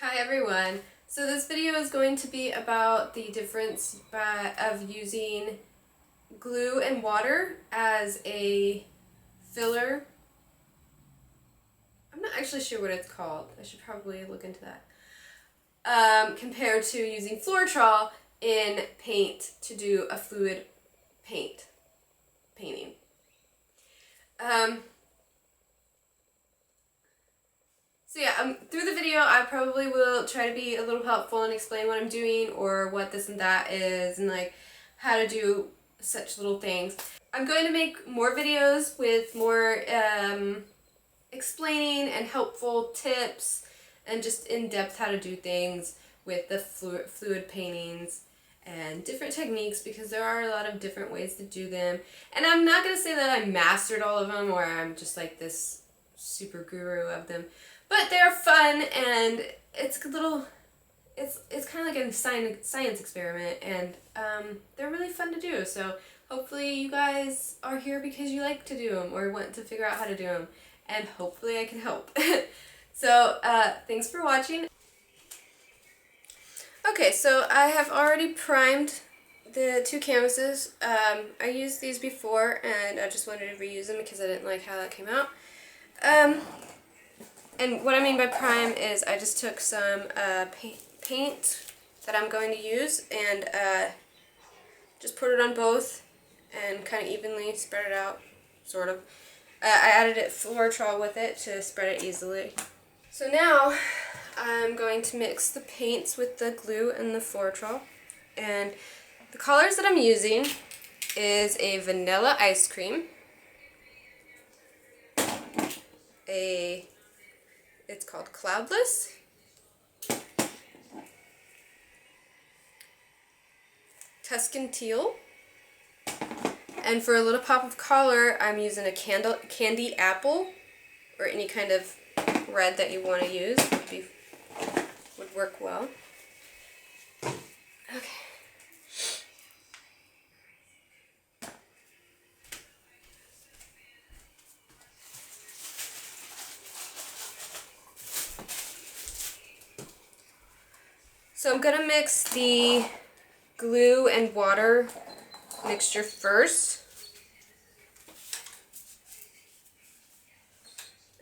Hi everyone. So this video is going to be about the difference of using glue and water as a filler. I'm not actually sure what it's called. I should probably look into that. Compared to using Flortrol in paint to do a fluid painting. So yeah, through the video I probably will try to be a little helpful and explain what I'm doing or what this and that is and like how to do such little things. I'm going to make more videos with more explaining and helpful tips and just in-depth how to do things with the fluid paintings and different techniques, because there are a lot of different ways to do them. And I'm not going to say that I mastered all of them or I'm just like this super guru of them. But they're fun, and it's a little, it's kind of like a science experiment, and they're really fun to do. So hopefully you guys are here because you like to do them or want to figure out how to do them, and hopefully I can help. So thanks for watching. Okay, so I have already primed the two canvases. I used these before, and I just wanted to reuse them because I didn't like how that came out. And what I mean by prime is I just took some paint that I'm going to use and just put it on both and kind of evenly spread it out, sort of. I added Flortrol with it to spread it easily. So now I'm going to mix the paints with the glue and the Flortrol. And the colors that I'm using is a vanilla ice cream, it's called Cloudless, Tuscan Teal, and for a little pop of color I'm using a candy apple, or any kind of red that you want to use would work well. Okay. So I'm going to mix the glue and water mixture first.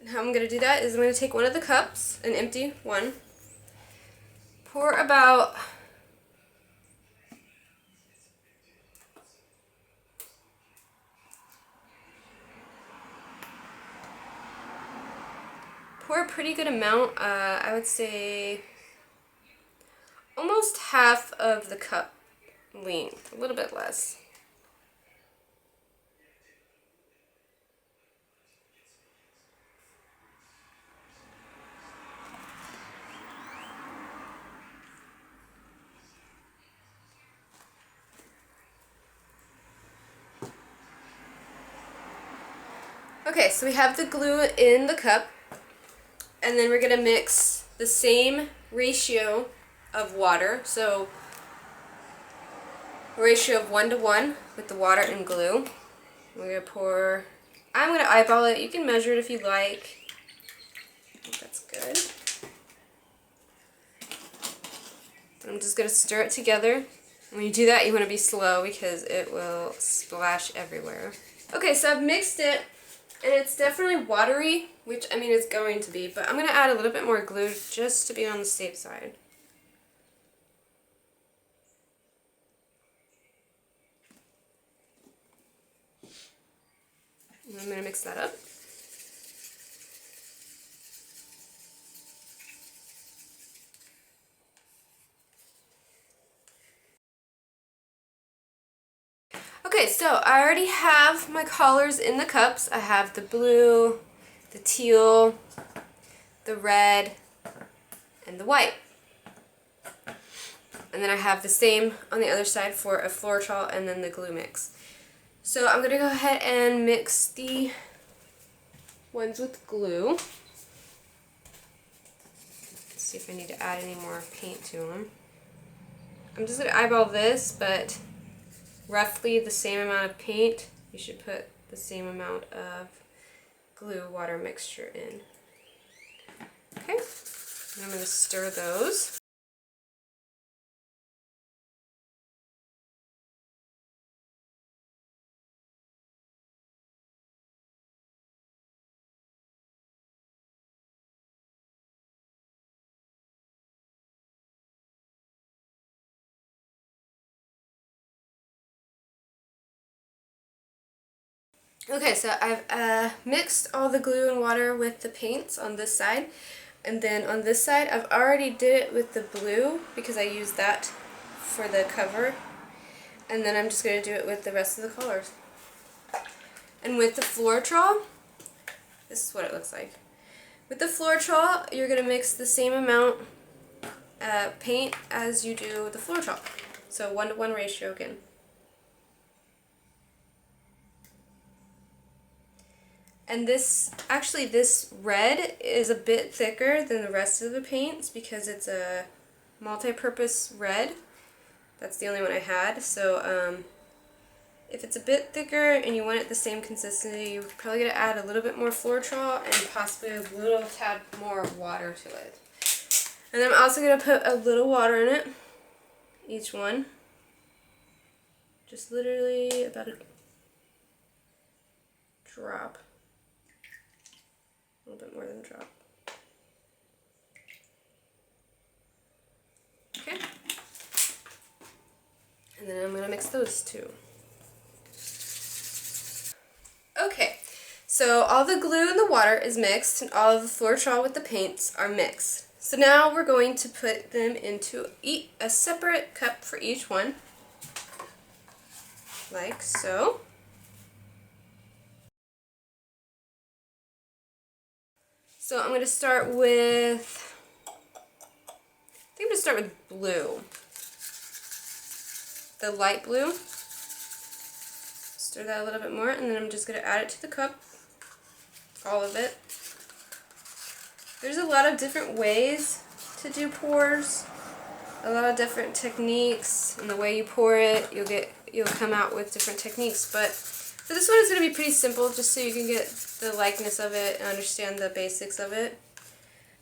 And how I'm going to do that is I'm going to take one of the cups, an empty one, pour about a pretty good amount, I would say almost half of the cup length, a little bit less. Okay, so we have the glue in the cup, and then we're going to mix the same ratio of water, so a ratio of 1 to 1 with the water and glue. We're going to pour, I'm going to eyeball it, you can measure it if you like. I think that's good. I'm just going to stir it together. When you do that, you want to be slow because it will splash everywhere. Okay, so I've mixed it, and it's definitely watery, which I mean it's going to be, but I'm going to add a little bit more glue just to be on the safe side. And I'm going to mix that up. Okay, so I already have my colors in the cups. I have the blue, the teal, the red, and the white. And then I have the same on the other side for a Flortrol and then the glue mix. So I'm going to go ahead and mix the ones with glue. Let's see if I need to add any more paint to them. I'm just going to eyeball this, but roughly the same amount of paint. You should put the same amount of glue water mixture in. Okay. And I'm going to stir those. Okay, so I've mixed all the glue and water with the paints on this side, and then on this side I've already did it with the blue because I used that for the cover, and then I'm just going to do it with the rest of the colors. And with the Flortrol, this is what it looks like. With the Flortrol, you're going to mix the same amount paint as you do with the Flortrol, so 1:1 ratio again. And this red is a bit thicker than the rest of the paints because it's a multi-purpose red. That's the only one I had. So if it's a bit thicker and you want it the same consistency, you're probably going to add a little bit more Flortrol and possibly a little tad more water to it. And then I'm also going to put a little water in it, each one. Just literally about a drop. A little bit more than a drop. Okay. And then I'm going to mix those two. Okay, so all the glue and the water is mixed, and all of the Flortrol with the paints are mixed. So now we're going to put them into a separate cup for each one, like so. So I'm going to start with, I think I'm going to start with blue. The light blue. Stir that a little bit more, and then I'm just going to add it to the cup. All of it. There's a lot of different ways to do pours. A lot of different techniques, and the way you pour it, you'll come out with different techniques. But for this one, it's going to be pretty simple, just so you can get the likeness of it and understand the basics of it.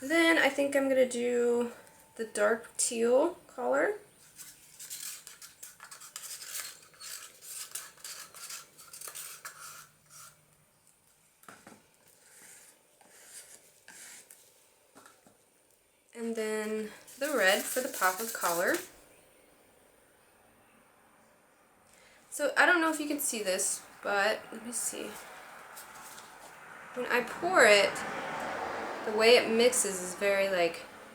Then I think I'm going to do the dark teal color. And then the red for the pop of color. So I don't know if you can see this, but let me see. When I pour it, the way it mixes is very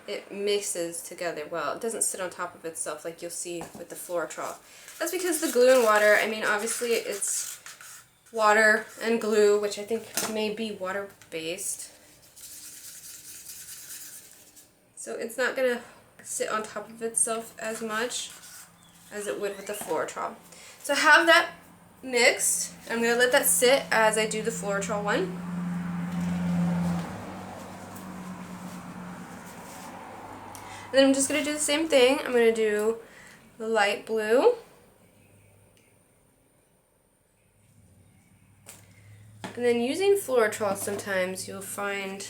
it mixes together well. It doesn't sit on top of itself like you'll see with the Flortrol. That's because the glue and water, I mean obviously it's water and glue, which I think may be water-based. So it's not going to sit on top of itself as much as it would with the Flortrol. So I have that mixed. I'm going to let that sit as I do the Flortrol one. And then I'm just going to do the same thing. I'm going to do the light blue. And then using Flortrol, sometimes you'll find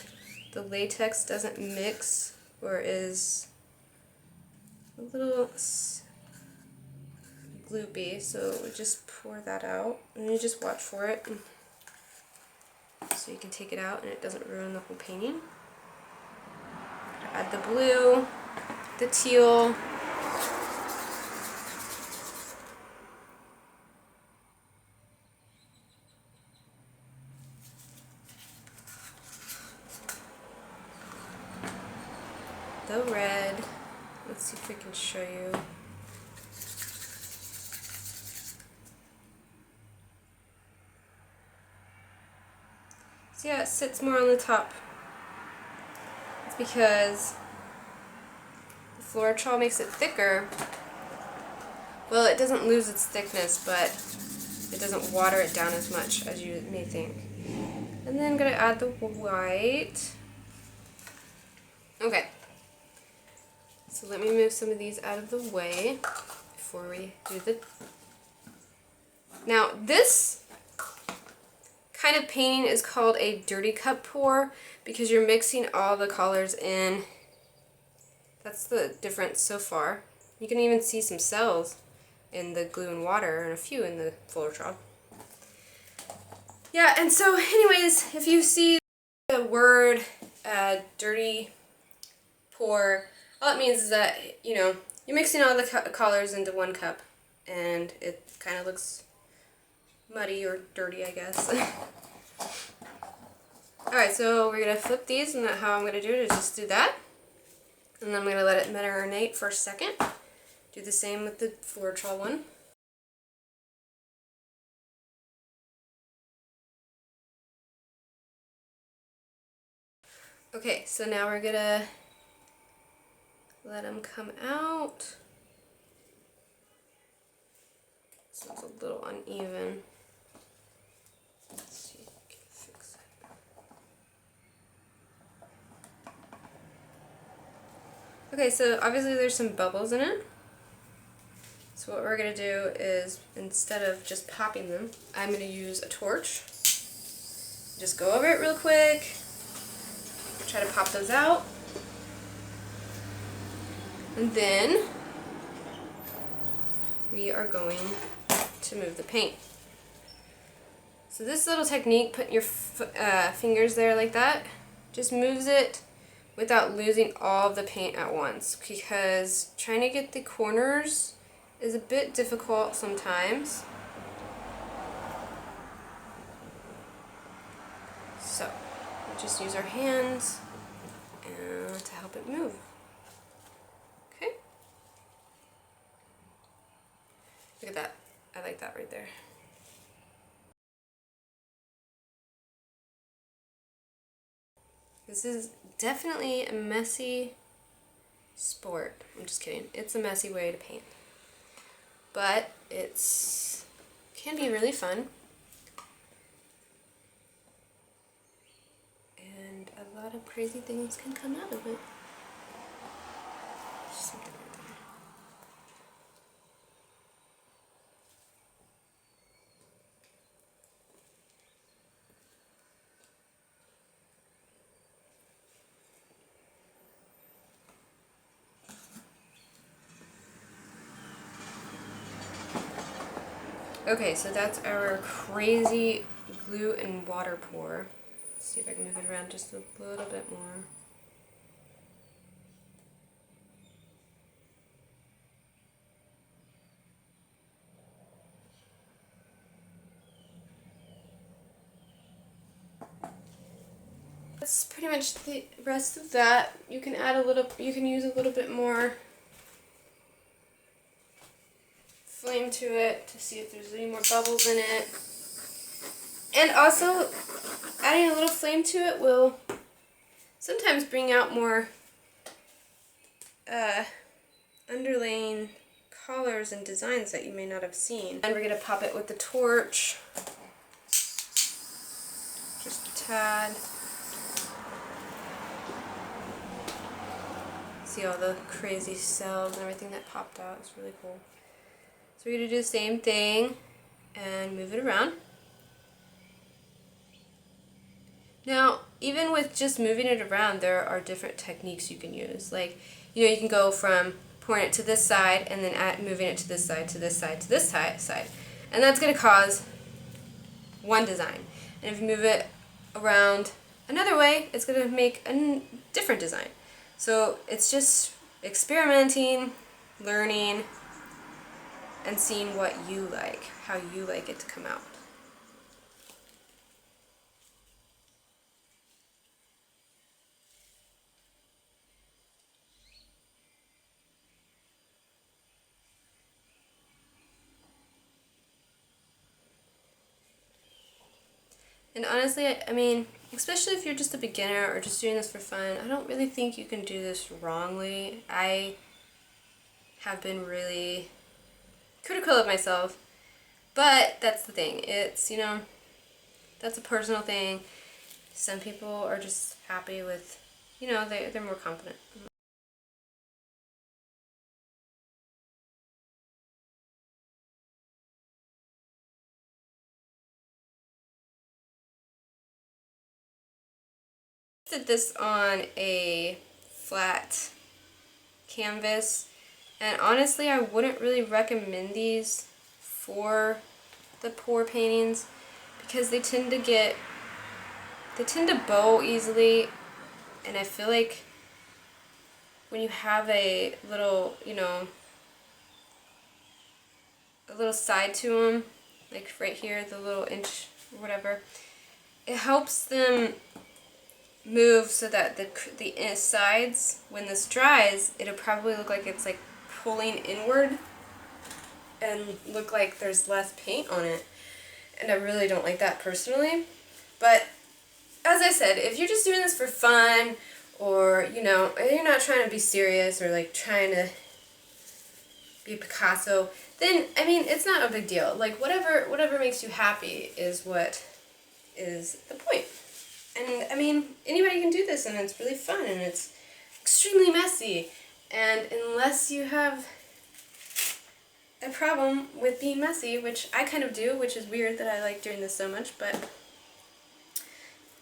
the latex doesn't mix or is a little gloopy, so we just pour that out and you just watch for it so you can take it out and it doesn't ruin the whole painting. Add the blue, the teal, the red. Let's see if we can show you. See how it sits more on the top? It's because the Flortrol makes it thicker. Well, it doesn't lose its thickness, but it doesn't water it down as much as you may think. And then I'm going to add the white. Okay. So let me move some of these out of the way before we do the... Now this kind of painting is called a dirty cup pour because you're mixing all the colors in That's the difference so far. You can even see some cells in the glue and water and a few in the Floetrol. Yeah, and so anyways, if you see the word dirty pour, all it means is that, you know, you're mixing all the colors into one cup and it kind of looks muddy or dirty, I guess. Alright, so we're going to flip these, and how I'm going to do it is just do that. And then I'm going to let it marinate for a second. Do the same with the Flortrol one. Okay, so now we're going to let them come out. This one's a little uneven. Let's see if we can fix it. Okay, so obviously there's some bubbles in it. So what we're going to do is, instead of just popping them, I'm going to use a torch. Just go over it real quick. Try to pop those out. And then we are going to move the paint. So this little technique, putting your fingers there like that, just moves it without losing all of the paint at once, because trying to get the corners is a bit difficult sometimes. So we just use our hands to help it move. Okay? Look at that. I like that right there. This is definitely a messy sport. I'm just kidding. It's a messy way to paint. But can be really fun. And a lot of crazy things can come out of it. Something right there. Okay, so that's our crazy glue and water pour. Let's see if I can move it around just a little bit more. That's pretty much the rest of that. You can add you can use a little bit more flame to it to see if there's any more bubbles in it. And also, adding a little flame to it will sometimes bring out more underlaying colors and designs that you may not have seen. And we're going to pop it with the torch. Just a tad. See all the crazy cells and everything that popped out. It's really cool. So we're going to do the same thing and move it around. Now, even with just moving it around, there are different techniques you can use. Like, you know, you can go from pouring it to this side and then moving it to this side, to this side, to this side. And that's going to cause one design. And if you move it around another way, it's going to make a different design. So it's just experimenting, learning, and seeing what you like, how you like it to come out. And honestly, I mean, especially if you're just a beginner or just doing this for fun, I don't really think you can do this wrongly. I have been really critical of myself, but that's the thing. It's, you know, that's a personal thing. Some people are just happy with, you know, they're more confident. Did this on a flat canvas. And honestly, I wouldn't really recommend these for the pour paintings because they tend to bow easily, and I feel like when you have a little, you know, a little side to them, like right here, the little inch or whatever, it helps them move so that the sides, when this dries, it'll probably look like it's like pulling inward and look like there's less paint on it. And I really don't like that personally. But as I said, if you're just doing this for fun, or, you know, you're not trying to be serious or like trying to be Picasso, then, I mean, it's not a big deal. Like, whatever makes you happy is what is the point. And, I mean, anybody can do this, and it's really fun, and it's extremely messy. And unless you have a problem with being messy, which I kind of do, which is weird that I like doing this so much, but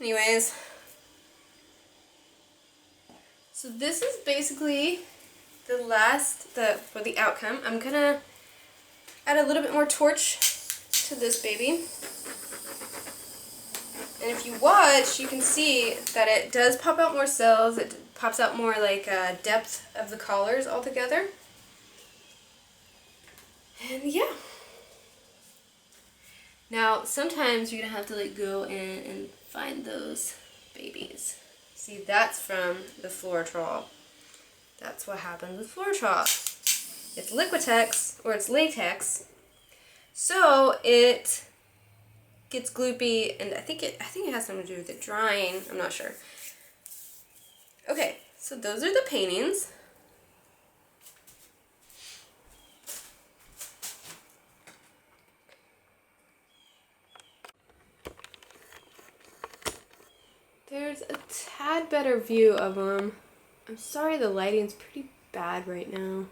anyways. So this is basically the outcome. I'm gonna add a little bit more torch to this baby. And if you watch, you can see that it does pop out more cells. It pops out more like depth of the collars altogether. And yeah. Now, sometimes you're gonna have to like go in and find those babies. See, that's from the Flortrol. That's what happens with Flortrol. It's Liquitex, or it's latex, so it gets gloopy, and I think it has something to do with it drying. I'm not sure. Okay, so those are the paintings. There's a tad better view of them. I'm sorry the lighting's pretty bad right now.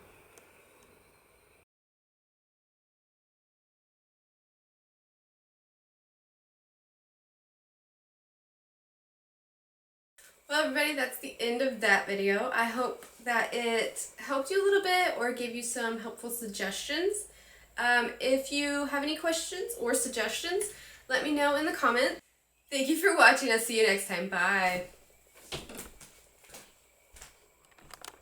Well, everybody, that's the end of that video. I hope that it helped you a little bit or gave you some helpful suggestions. If you have any questions or suggestions, let me know in the comments. Thank you for watching. I'll see you next time. Bye.